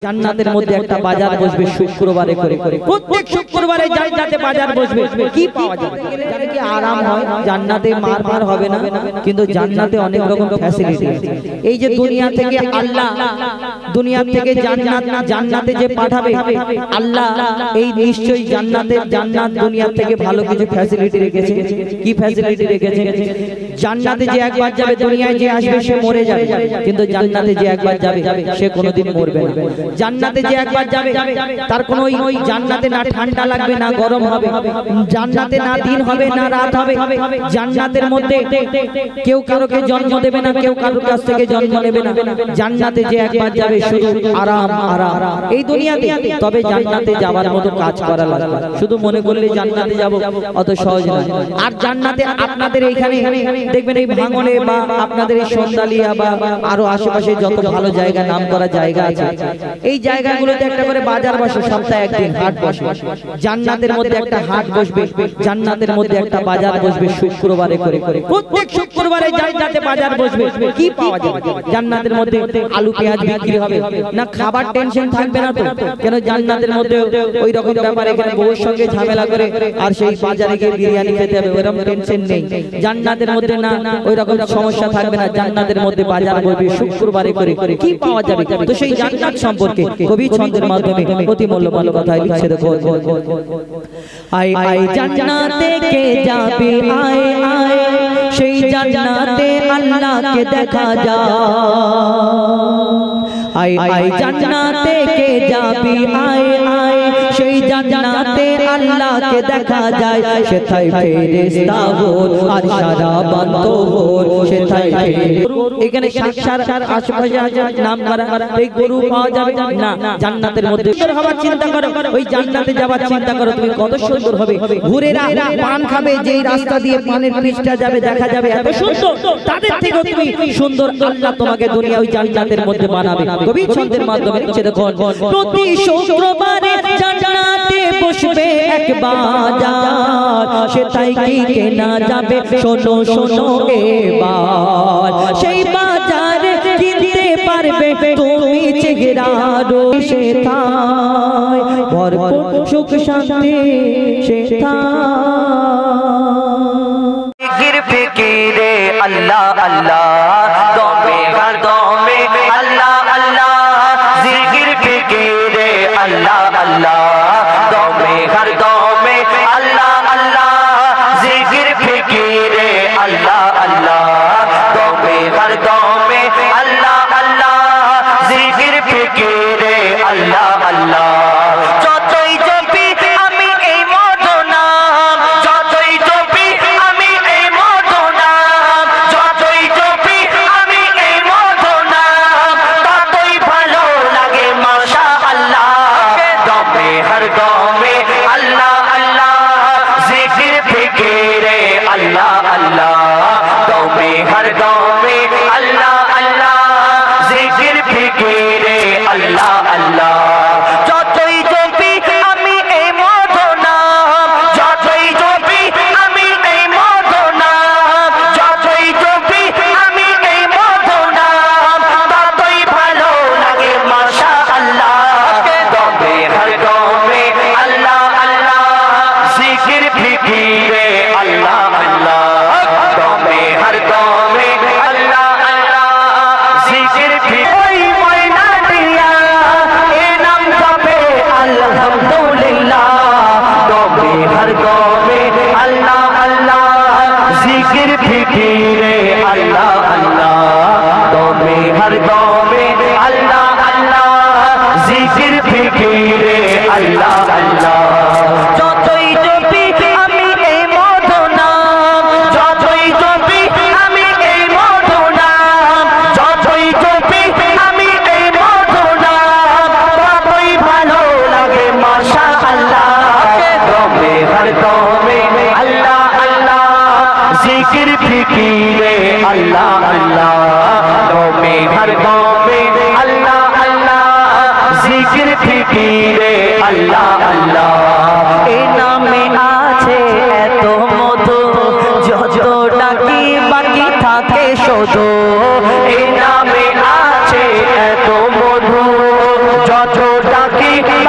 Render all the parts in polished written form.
জান্নাতের মধ্যে একটা বাজার বসবে শুক্রবারে করে প্রত্যেক শুক্রবারে জান্নাতে বাজার বসবে কি পাওয়া যাবে যারা কি আরাম হয় জান্নাতে মার হবে না কিন্তু জান্নাতে অনেক রকম ফ্যাসিলিটি আছে এই যে দুনিয়া থেকে আল্লাহ দুনিয়া থেকে জান্নাতে যে পাঠাবে আল্লাহ এই নিশ্চয়ই জান্নাত দুনিয়া থেকে ভালো কিছু ফ্যাসিলিটি রেখেছে কি ফ্যাসিলিটি রেখেছে জান্নাতে যে একবার যাবে দুনিয়ায় যে আসবে সে মরে যাবে কিন্তু জান্নাতে যে একবার যাবে সে কোনোদিন মরবে না জান্নাতে যে একবার যাবে তার কোনো ওই জান্নাতে না ঠান্ডা লাগবে না গরম হবে জান্নাতে না দিন হবে না রাত হবে জান্নাতের মধ্যে কেউ কারোকে জন্ম দেবে না কেউ কারোর কাছ থেকে জন্ম নেবে না জান্নাতে যে একবার যাবে শুধু আরাম এই দুনিয়াতে তবে জান্নাতে যাওয়ার মতো কাজ করা লাগবে শুধু মনে করলে জান্নাতে যাব অত সহজ নয় আর জান্নাতে আপনাদের এইখানে দেখবেন এই ভাঙনে বা আপনাদের এই সন্দালিয়া বা আরো আশেপাশে যত ভালো জায়গা নামকরা জায়গা আছে এই জায়গাগুলোতে একটা করে বাজার বসে সপ্তাহে একদিন হাট বসে জান্নাতের মধ্যে একটা হাট বসবে জান্নাতের মধ্যে একটা বাজার বসবে শুক্রবারে করে প্রত্যেক শুক্রবারে জান্নাতে বাজার বসবে কি পাওয়া যাবে জান্নাতের মধ্যে আলু পেঁয়াজ বিক্রি হবে না খাবার টেনশন থাকবে না তো কেন জান্নাতের মধ্যে ওই রকম ব্যাপার এখানে বউর সঙ্গে ঝামেলা করে আর সেই বাজারে গিয়ে বিরিয়ানি খেতে হবে ওরকম টেনশন নেই জান্নাতের মধ্যে না ওই রকম সমস্যা থাকবে না জান্নাতের মধ্যে বাজার বসবে শুক্রবারে করে কি পাওয়া যাবে তো সেই জান্নাত সম্পর্কে কবি ছন্দের মাধ্যমে অতি মূল্যবান কথা লিখছে দেখো আয় আয় জান্নাতে কে যাবে আয় আয় সেই জান্নাতে আল্লাহকে দেখা যায় আয় আয় জান্নাতে কে যাবে আয় আয় সেই জান্নাতে আল্লাহকে দেখা যায় সেথায় ফেরেশতা হোর আর সারা বান্দো হোর সেথায় এখানে সাক্ষাৎ আশেপাশে নাম করা এই গরু পাওয়া যাবে না জান্নাতের মধ্যে হওয়ার চিন্তা করো ওই জান্নাতে যাওয়ার চিন্তা করো তুমি কত সুন্দর হবে ঘুরেরা পান খাবে যেই রাস্তা দিয়ে পানের পৃষ্ঠা যাবে দেখা যাবে এত সুন্দর তাদের থেকে তুমি সুন্দর আল্লাহ তোমাকে দুনিয়া ওই জান্নাতের মধ্যে বানাবে কবি ছন্দের মাধ্যমে লিখছে দেখো প্রতি শুক্রবারে জান্নাতে বসবে এক বাজার সেটাই কি কেনা যাবে শোনো শোনো এবার সেই বাজারে কিনতে পারবে তুমি চেহারারো সেথায় ভরপুর সুখ শান্তি সেথায় ফিকিরে আল্লাহ আল্লাহ দমে হর দমে আল্লাহ আল্লাহ জিকির ফিকিরে আল্লাহ আল্লাহ দমে হর দমে আল্লাহ আল্লাহ জিকির ফিকিরে আল্লাহ আল্লাহ দমে হর দমে আল্লাহ আল্লাহ জিকির ফিকিরে আল্লাহ আল্লাহ যতই জপি আমি এই মধু নাম যতই জপি আমি এই মধু নাম যতই জপি আমি এই মধু নাম ততই ভালো লাগে মাশাআল্লাহ দমে হর দমে আল্লাহ আল্লাহ জিকির ফিকিরে আল্লাহ আল্লাহ দমে হর দমে আল্লাহ আল্লাহ জিকির ফিকিরে আল্লাহ আল্লাহ যতই জপি আমি এই মধু নাম যতই জপি আমি এই মধু নাম যতই জপি আমি এই মধু নাম ততই ভালো লাগে মাশাআল্লাহ দমে হর দমে আল্লাহ আল্লাহ জিকির ফিকিরে আল্লাহ আল্লাহ দমে হর দমে আল্লাহ আল্লাহ জিকির ফিকিরে ময়না দিয়া এ নাম জপে আলহামদুলিল্লাহ দমে হর দমে আল্লাহ আল্লাহ জিকির ফিকিরে আল্লাহ আল্লাহ দমে হর দমে আল্লাহ আল্লাহ জিকির ফিকিরে আল্লাহ আল্লাহ যতই জপি আমি এই মধু নাম যতই জপি আমি এই মধু নাম যতই জপি আমি এই মধু নাম ততই ভালো লাগে মাশাআল্লাহ দমে হর দমে আল্লাহ আল্লাহ জিকির ফিকিরে আল্লাহ আল্লাহ দমে হর দমে আল্লাহ আল্লাহ জিকির ফিকিরে আল্লাহ আল্লাহ এই নামে আছে এত মধু যত ডাকি বাকি থাকে শুধু এই নামে আছে এত মধু যত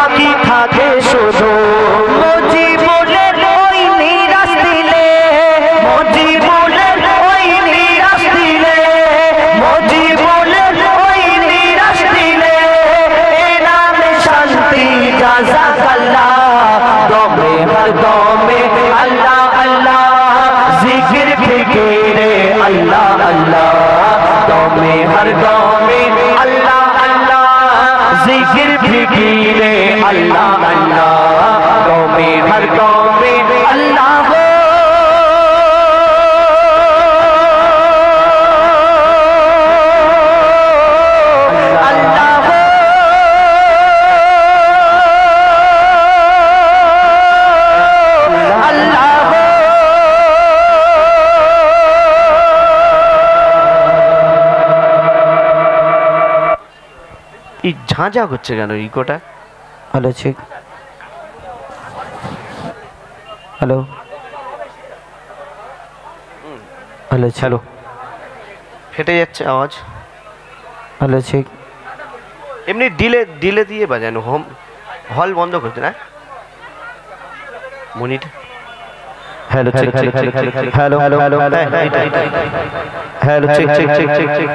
বাকি থাকে শুধু মুজিবুলের ওই নিরাশ দিলে, মুজিবুলের ওই নিরাশ দিলে, মুজিবুলের ওই নিরাশ দিলে, এ নামে শান্তি জাযাকাল্লাহ, দমে হর দমে আল্লাহ আল্লাহ, জিকির ফিকিরে আল্লাহ আল্লাহ, দমে হর দমে আল্লাহ আল্লাহ, জিকির ফিকিরে আল্লাহ আল্লাহ, দমে হর দমে আল্লাহ। এই ঝাঁঝা হচ্ছে কেন ইকোটা? হ্যালো ঠিক, হ্যালো হ্যালো হ্যালো, ফেটে যাচ্ছে আওয়াজ। হ্যালো ঠিক, এমনি ডিলে দিয়ে বাজানো, হোম হল বন্ধ করতে না মনিট। Hello check check check check, hello hello hello hello check check check check check,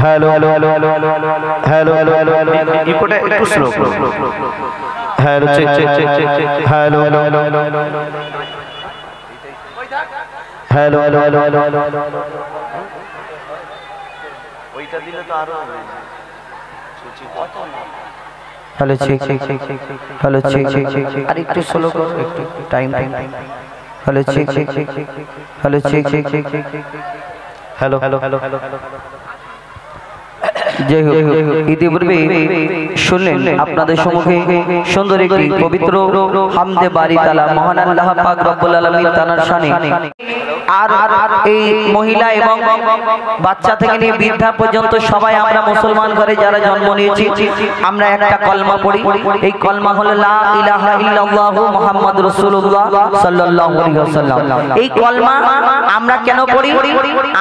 hello hello hello hello hello hello, ইকোটা একটু স্লো করো। Hello check check check check check, hello hello hello hello hello hello, ওইটা দিলে তো আরো hello check check check check, hello check check check, আর একটু slow করো, একটু time time. Hello check check check, hello check check check, hello hello hello. যাই হোক, ইতিপূর্বে শুনলেন আপনাদের সম্মুখে সুন্দর একটি পবিত্র হামদে বারি তালা, মহান আল্লাহ পাক রব্বুল আলামিন তাআলার শানে। আর এই মহিলা এবং বাচ্চা থেকে নিয়ে বৃদ্ধা পর্যন্ত সবাই আমরা মুসলমান ঘরে যারা জন্ম নিয়েছি, আমরা একটা কলমা পড়ি। এই কলমা হলো লা ইলাহা ইল্লাল্লাহু মুহাম্মাদুর রাসূলুল্লাহ সাল্লাল্লাহু আলাইহি ওয়াসাল্লাম। এই কলমা আমরা কেন পড়ি?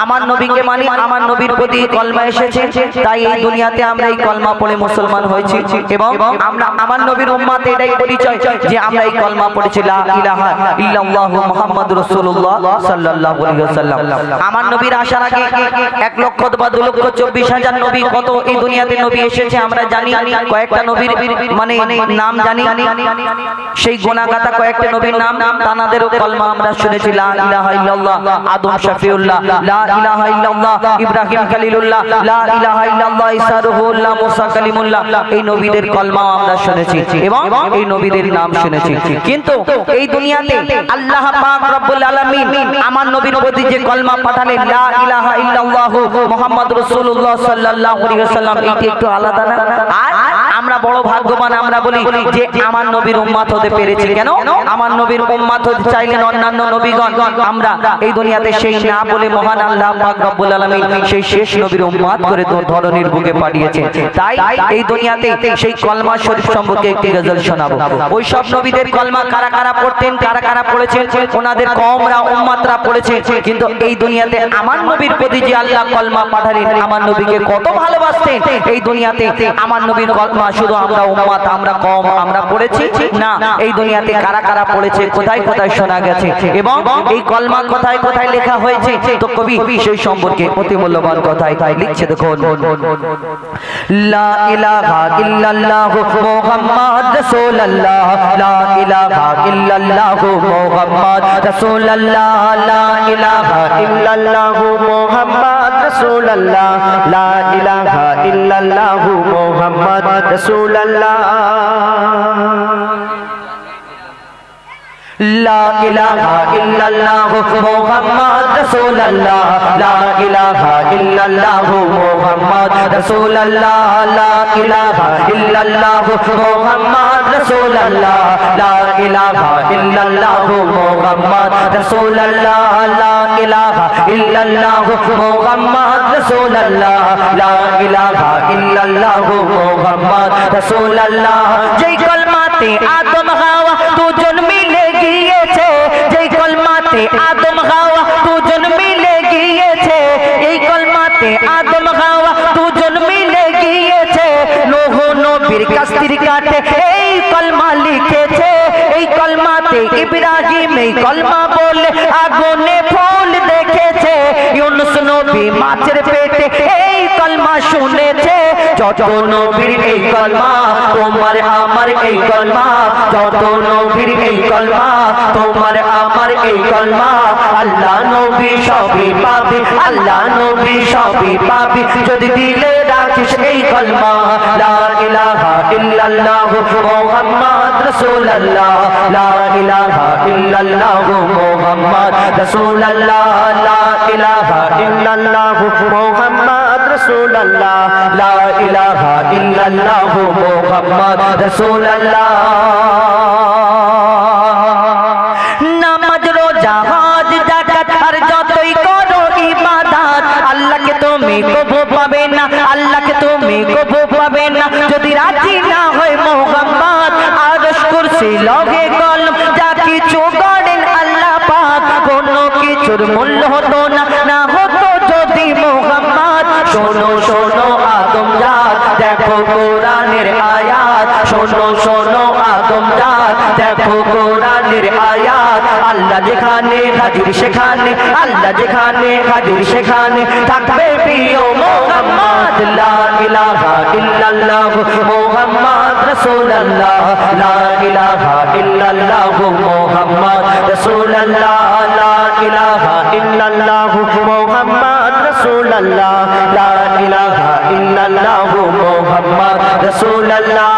আমার নবীকে মানি, আমার নবীর প্রতি কলমা এসেছে, তাই এই দুনিয়াতে আমরা এই কলমা পড়ে মুসলমান হয়েছি এবং আমরা আমার নবীর উম্মত, এটাই পরিচয় যে আমরা এই কলমা পড়েছি লা ইলাহা ইল্লাল্লাহু মুহাম্মাদুর রাসূলুল্লাহ সাল্লাল্লাহু আলাইহি ওয়াসাল্লাম। আমার নবীর আসার আগে 1 লক্ষ বা 2,24,000 নবী কত এই দুনিয়াতে নবী এসেছে আমরা জানি। কয়েকটা নবীর মানে নাম জানি, সেই গোনাগাতা কয়েকটা নবীর নাম, তানাদেরও কলমা আমরা শুনেছি লা ইলাহা ইল্লাল্লাহ আদম শফিউল্লাহ, লা ইলাহা ইল্লাল্লাহ ইব্রাহিম খলিলুল্লাহ, লা ইলাহা ইল্লাল্লাহ ঈসা রূহুল্লাহ মুসা কালিমুল্লাহ। এই নবীদের কলমা আমরা শুনেছি এবং এই নবীদের নাম শুনেছি। কিন্তু এই দুনিয়াতে আল্লাহ পাক রব্বুল আলামিন আমার নবীর প্রতি যে কলমা পাঠালেন লা ইলাহা ইল্লাল্লাহু মুহাম্মাদুর রাসূলুল্লাহ সাল্লাল্লাহু আলাইহি ওয়াসাল্লাম, এটি একটু আলাদা না? আর আমরা বড় ভাগ্যবান, আমরা বলি যে আমার নবীর উম্মত হতে পেরেছি। কেন? আমার নবীর উম্মত হতে চাইলেন অন্যান্য নবীগণ, আমরা এই দুনিয়াতে সেই না বলে মহান আল্লাহ পাক রব্বুল আলামিন সেই শেষ নবীর উম্মত করে ধরনের বুকে পাঠিয়েছেন। তাই এই দুনিয়াতে সেই কলমা শরীফ সম্পর্কে একটি গজল শোনাবো। ওই সব নবীদের কলমা কারা কারা পড়তেন, কারা কারা পড়েছেন, ওনাদের কওমরা উম্মতরা পড়েছে। কিন্তু এই দুনিয়াতে আমার নবীর প্রতি যে আল্লাহ কলমা পাঠালেন, আমার নবীকে কত ভালোবাসতেন, এই দুনিয়াতে আমার নবীর কলমা শুধু আমরা উম্মত, আমরা কওম আমরা পড়েছি না, এই দুনিয়াতে কারা কারা পড়েছে, কোথায় কোথায় শোনা গেছে এবং এই কলমা কোথায় কোথায় লেখা হয়েছে, তো কবি সেই সম্পর্কে অতি মূল্যবান কথাই লিখছে। দেখুন, লা ইলাহা ইল্লাল্লাহু মুহাম্মাদ রাসূলুল্লাহ, লা ইলাহা ইল্লাল্লাহু মুহাম্মাদ রাসূলুল্লাহ, লা ইলাহা ইল্লাল্লাহু মুহাম্মাদ রাসূলুল্লাহ, লা ইলাহা ইল্লাল্লাহু মুহাম্মাদ রাসূলুল্লাহ, লা ইলাহা ইল্লাল্লাহু মুহাম্মাদ রাসূলুল্লাহ, লা ইলাহা ইল্লাল্লাহু মুহাম্মাদ রাসূলুল্লাহ, লা ইলাহা ইল্লাল্লাহু মুহাম্মাদ রাসূলুল্লাহ, লা ইলাহা ইল্লাল্লাহু মুহাম্মাদ রাসূলুল্লাহ, লা ইলাহা ইল্লাল্লাহু মুহাম্মাদ রাসূলুল্লাহ, লা ইলাহা ইল্লাল্লাহু মুহাম্মাদ রাসূলুল্লাহ। যেই কলমাতে আদম হাওয়া দুজন মিলে গিয়েছে, যেই কলমাতে আদম হাওয়া দুজন মিলে গিয়েছে, এই কলমাতে আদম হাওয়া দুজন মিলে গিয়েছে, নূহ নবীর নবীর কাস্তির কাটে এই কলমা লিখেছে এই কলমাতে ইব্রাহিম এই কলমা বলে আগুনে ফুল দেখেছে ইউনুস নবী মাছের পেটে এই কলমা শুনেছে যত নবীর এই কলমা তোমার আমার এই কলমা যত নবীর এই কলমা তোমার আমার এই কলমা আল্লাহ নবী সবই পাবে আল্লাহ নবী সবই পাবে যদি দিলে রাখিস এই কলমা লা ইলাহা ইল্লাল্লাহ মুহাম্মদ রাসূলুল্লাহ লা ইলাহা ইল্লাল্লাহ মুহাম্মদ রাসূলুল্লাহ লা ইলাহা ইল্লাল্লাহ মুহাম্মদ রাসূলুল্লাহ লা ইলাহা ইল্লাল্লাহ মুহাম্মদ রাসূলুল্লাহ নামাজ রোজা হজ যাকাত আর যতই করো ইবাদত আল্লাহকে তুমি কবু পাবে না আল্লাহকে তুমি কবু পাবে না যদি রাজি না হয় মুহাম্মদ আরশ কুরসি লৌহে কলম যা কিছু করেন আল্লাহ পাক কোনো কিছুর মূল্য হতো না না হতো যদি মুহাম্মদ শোনো শোনো আদম জাত দেখো কোরআনের আয়াত শোনো শোনো আদম জাত দেখো কোরআনের আয়াত আল্লাহ যেখানে হাজির সেখানে আল্লাহ যেখানে হাজির সেখানে থাকবে প্রিয় মুহাম্মদ লা ইলাহা ইল্লাল্লাহ মুহাম্মদ রাসূলুল্লাহ লা ইলাহা ইল্লাল্লাহ মুহাম্মদ রাসূলুল্লাহ লা ইলাহা ইল্লাল্লাহ মুহাম্মদ রাসূলুল্লাহ লা ইলাহা ইল্লাল্লাহ মুহাম্মদ রাসূলুল্লাহ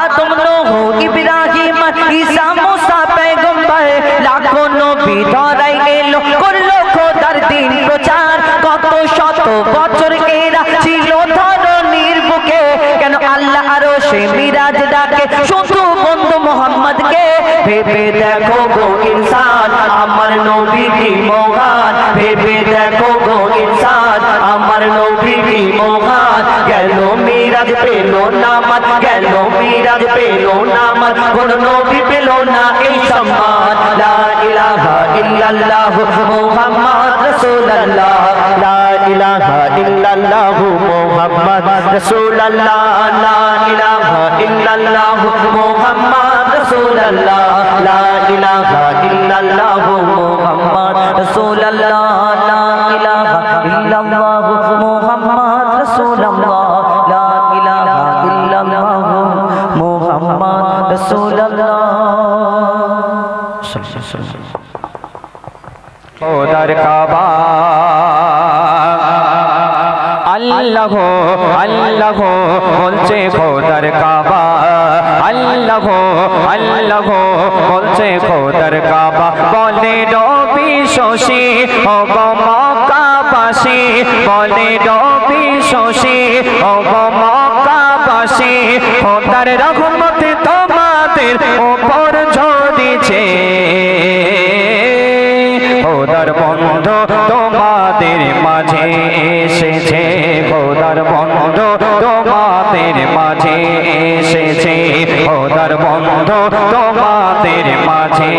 আদম নূহ ইব্রাহিম ঈসা মুসা পয়গম্বর লাখো নবী ধরাই এলো করলো খোদার দিন প্রচার কত শত বছর এরা ছিল ধরনীর বুকে কেন আল্লাহ আরশে মিরাজ ডাকে শুধু বন্ধু মুহাম্মদকে ভেবে দেখো গো ইনসান আমার নবী কি মহান ভেবে দেখো গো ইনসান আমার নবী কি মহান গেল মিরাজ পেল নামাজ গেল মিরাজ পেল নামাজ কোন নবী পেল না এই সম্মান লা ইলাহা ইল্লাল্লাহ মুহাম্মদ রাসূলুল্লাহ লা ইলাহা ইল্লাল্লাহ মুহাম্মদ রাসূলুল্লাহ লা ইলাহা ইল্লাল্লাহ মুহাম্মদ রাসূলুল্লাহ লা ইলাহা ইল্লাল্লাহ মুহাম্মদ রাসূলুল্লাহ লা ইলাহা ইল্লাল্লাহ মুহাম্মদ রাসূলুল্লাহ লা ইলাহা ইল্লাল্লাহ মুহাম্মদ রাসূলুল্লাহ খোদার কাবা আল্লাহ আল্লাহ বলছে খোদার কাবা আল্লাহ আল্লাহ বলছে খোদার কাবা বলে নবী শশী ও গো মক্কাবাসী বলে নবী শশী ও গো মক্কাবাসী খোদার রহমত তোমাদের উপর ঝরেছে খোদার বন্ধু তোমাদের মাঝে এসেছে খোদার বন্ধু তোমাদের মাঝে এসেছে খোদার বন্ধু তোমাদের মাঝে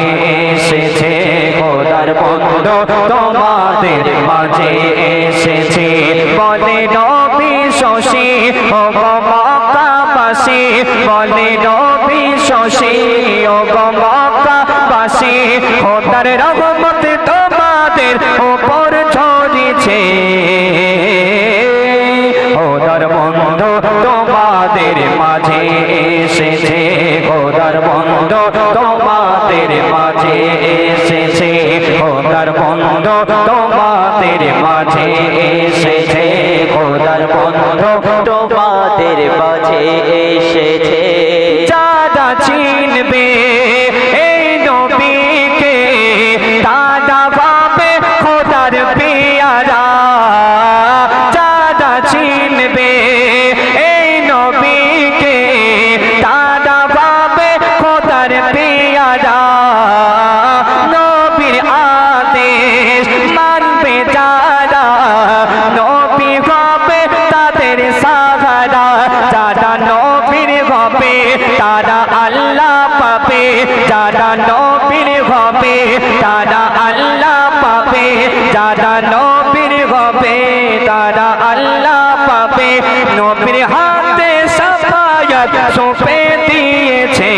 এসেছে খোদার বন্ধু তোমাদের মাঝে এসেছে বলে নবী শশী ও গো মক্কাবাসী বলে নবী শশী ও গো মক্কাবাসী খোদার রহমত তোমাদের উপর ঝরেছে খোদার বন্ধু তোমাদের মাঝে এসেছে খোদার বন্ধু তোমাদের মাঝে এসেছে খোদার বন্ধু তোমাদের মাঝে এসেছে খোদার বন্ধু তোমাদের মাঝে এসেছে যারা চিনবে এই নবীকে তারা পাবে খোদার পেয়ারা যারা চিনবে এই নবীকে তারা পাবে খোদার পেয়ারা নবীর আদেশ মানবে যারা নবী হবে তাদের সাহারা যারা নবীর হবে তারা আল্লাহ পাবে যারা নবীর হবে তারা আল্লাহ পাবে যারা নবীর হবে তারা আল্লাহ পাবে নবীর হাতে সব হায়াত সঁপে দিয়েছে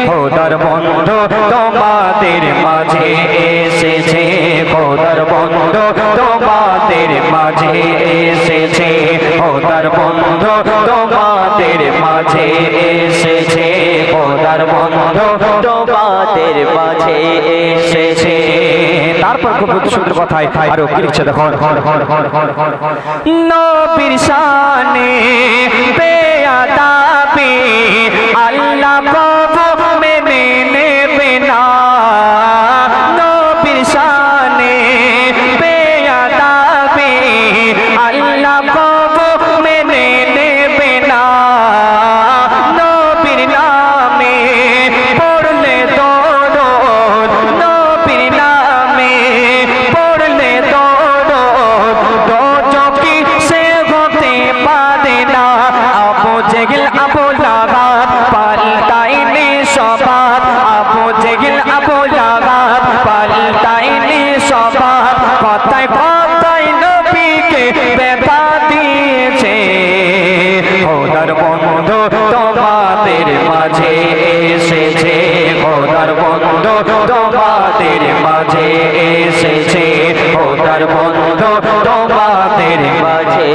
খোদার বন্ধু তোমাদের মাঝে এসেছে খোদার বন্ধু তোমাদের মাঝে এসেছে খোদার বন্ধু তোমাদের মাঝে এসেছে খোদার বন্ধু তোমাদের মাঝে এসেছে তারপর খুব সুন্দর কথায় আরো কি লিখছে দেখো নবীর শানে বেয়াদবি আল্লাহ কবু মেনে নেবে না নবীর শানে বেয়াদবি আল্লাহ কবু মেনে নেবে না নবীর নামে পড়লে দরুদ নবীর নামে পড়লে দরুদ দোজখী সে হতে পারে না আবু জেহেল আবু লাহাব পাল্টায়নি স্বভাব আবু জেহেল আবু লাহাব পাল্টায়নি স্বভাব কথায় কথায় নবীকে ব্যথা দিয়েছে খোদার বন্ধু তোমাদের মাঝে এসেছে খোদার বন্ধু তোমাদের মাঝে এসেছে খোদার বন্ধু তোমাদের মাঝে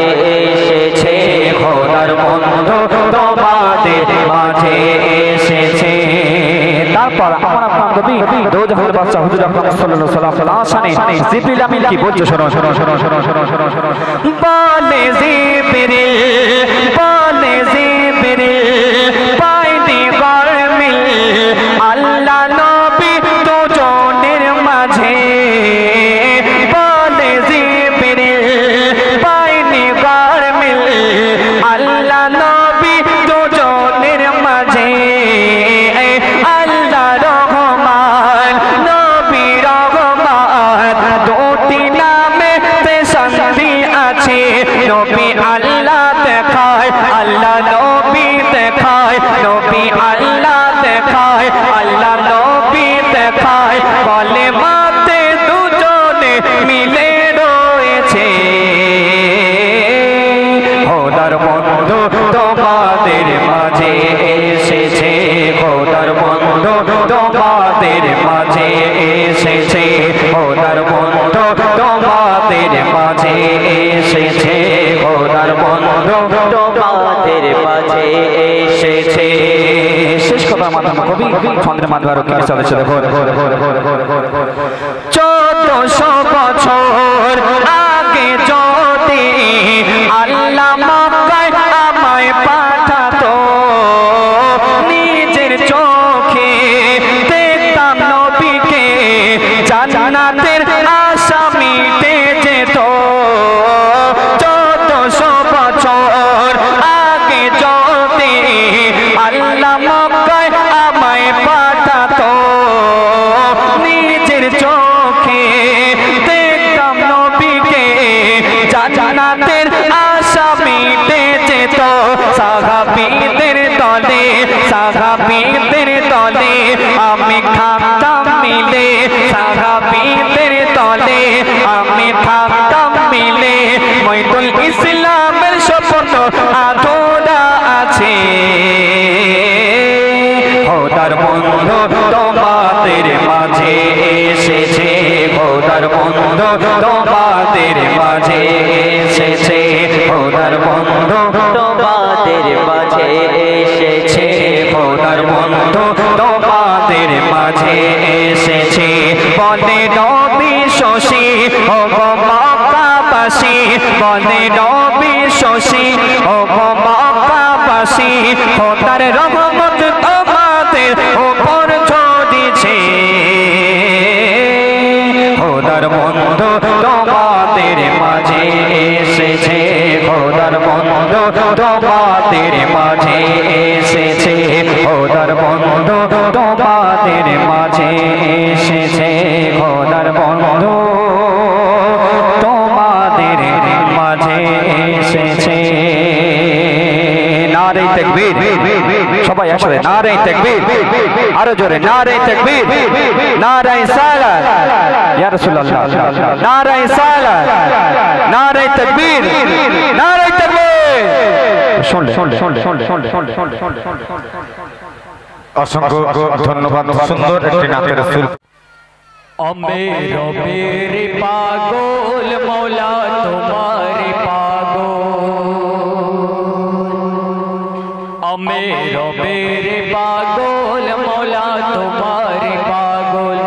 এসেছে খোদার বন্ধু তোমাদের মাঝে এসেছে তারপর আমার আপনার নবী দো জাহানের বাদশা হুজুর আকরাম সাল্লাল্লাহু আলাইহি ওয়াসাল্লাম শানে জিবরিল আমিন কি বলছে শোনো শোনো শোনো শোনো শোনো শোনো শোনো বলে জিবরিল পাইনি গরমিল আল্লাহ নবী দুজনের মাঝে বলে জিবরিল পাইনি গরমিল আল্লাহ নবী দুজনের মাঝে আল্লাহ রহমান নবী রহমান দুটি নামে শান্তি আছে নবী আল্লাহ দেখায় আল্লাহ নবী দেখায় নবী আল্লাহ দেখায় আল্লাহ নবী দেখায় বলে মাতে দুজনে মিলে রয়েছে খোদার বন্ধু তোমাদের মাঝে এসেছে খোদার বন্ধু তোমাদের মাঝে এসেছে খোদার বন্ধু তোমাদের মাঝে এসেছে খোদার বন্ধু তোমাদের মাঝে এসেছে শেষ কথা মাথা কবি ছন্দের মাধ্যমে আরো কি চলেছে দেখো 1400 বছর আগে যদি আল্লাহ মক্কায় আমায় পাঠাতো নিজের চোখে দেখতাম নবীকে জান্নাতের আশা মিটে যেত 1400 বছর আগে যদি আল্লাহ মক্কায় আমায় পাঠাতো নিজের চোখে দেখতাম নবীকে জান্নাতের আশা মিটে যেত সাহাবীদের দলে আমি থাকতাম মিলে সাহাবীদের দলে আমি থাকতাম মিলে মইদুল ইসলামের স্বপ্ন আধুরা আছে খোদার বন্ধু তোমাদের মাঝে এসেছে খোদার বন্ধু তোমাদের মাঝে এসেছে খোদার বন্ধু তোমাদের মাঝে এসেছে খোদার বন্ধু তোমাদের মাঝে এসেছে বলে নবী শশী ও গো মক্কাবাসী বলে নবী শশী ও গো মক্কাবাসী খোদার রহমত তোমাদের উপর ঝরেছে খোদার বন্ধু তোমাদের মাঝে এসেছে খোদার বন্ধু তোমাদের মাঝে এসেছে খোদার বন্ধু তোমাদের মাঝে এসেছে খোদার বন্ধু তোমাদের মাঝে এসেছে নারে তাকবীর সবাই একসাথে নারে তাকবীর আরো জোরে নারে তাকবীর নারে সালাত ইয়া রাসূলুল্লাহ নারে সালাত নারে তাকবীর নারে তাকবীর অসংখ্য ধন্যবাদ। সুন্দর একটি নাতের সুর। अम्बे रबेरे पागल मौला तुम्हारे पागल अम्बे रबेरे पागल मौला तुम्हारे पागल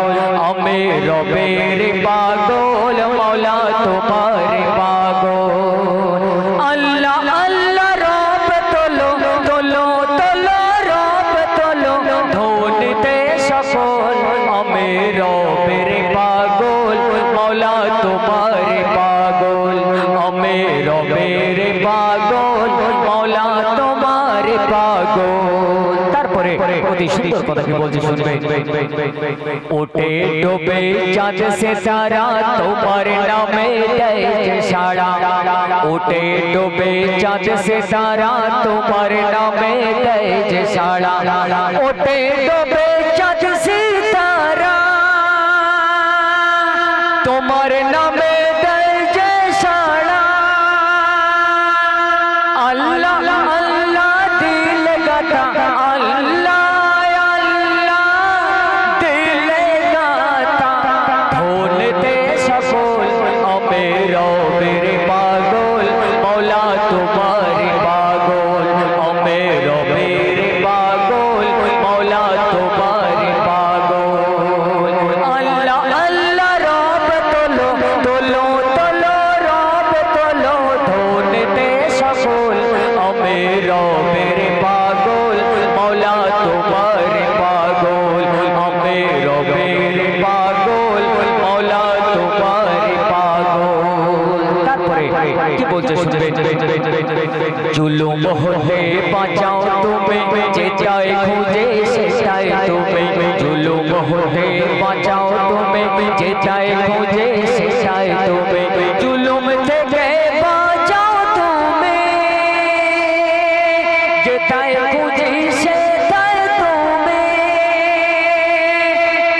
अम्बे रबेरे पागल मौला तुम्हारे पागल अल्लाह अल्लाह रब तोलो तोलो तोलो रब तोलो धोनिते सफल अम्बे रबेरे पागल मौला तुम्हारे पागल अम्बे रबेरे पागल मौला तुम्हारे पागल তারপরে অতি সুন্দর কথা কি বলছি শুনবে ওঠে ডোবে চাঁদ সে সারা তোমার নামে দেয় যে সারা ওঠে ডোবে চাঁদ সে সারা তোমার নামে দেয় যে সারা ওঠে ডোবে চাঁদ সে তারা তোমার নামে দেয় যে সারা আল্লাহ আল্লাহ দিল গাতা আল্লাহ আল্লাহ দিল গাতা ধোনতে সফল আমি রবের পাগল মৌলা তোমারে পাগল আমি রবের পাগল মৌলা তোমারে পাগল আল্লাহ আল্লাহ রব তোলো তোলো তোলো রব তোলো ধোনতে সফল আমি রবের পাগল মৌলা তোমারে পাগল আমি রবের পাগল মৌলা তোমারে পাগল তারপরে কি বলছে শুনবে জুলুম হতে বাঁচাও তুমি যেটাই খুঁজে সেটাই তুমি জুলুম হতে বাঁচাও তুমি যেটাই খুঁজে সেটাই তুমি জুলুম থেকে বাঁচাও তুমি যেটাই খুঁজে সেটাই তুমি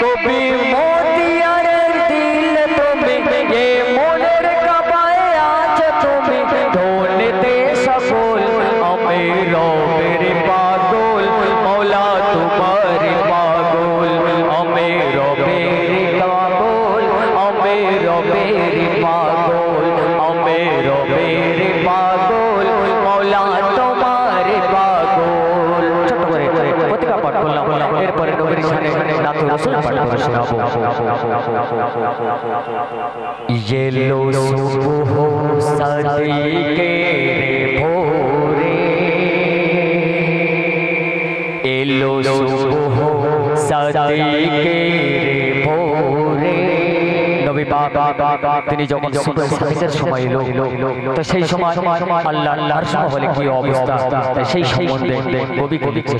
কবি মতিয়ার দিল তুমি এ মনের কাবায় আজ তুমি ধোনতে সফল আমি রবের পাগল মৌলা তোমারে পাগল আমি রবের পাগল আমি রবের পাগল আমি রবের পাগল মৌলা তোমারে পাগল ছোট করে প্রতিকা পাঠ করলাম এরপরে নবীর শানে নাতুর রাসূল পাঠ করে শোনাবো ये लो सुबह सदीके रे भोरे ए लो सुबह सदीके रे भोरे নবী বাবা তিনি যখন সুবহ সাদিকের সময় এলো তো সেই সময় আল্লাহর সময় বলে কি অবস্থা সেই সম্বন্ধে কবি লিখছে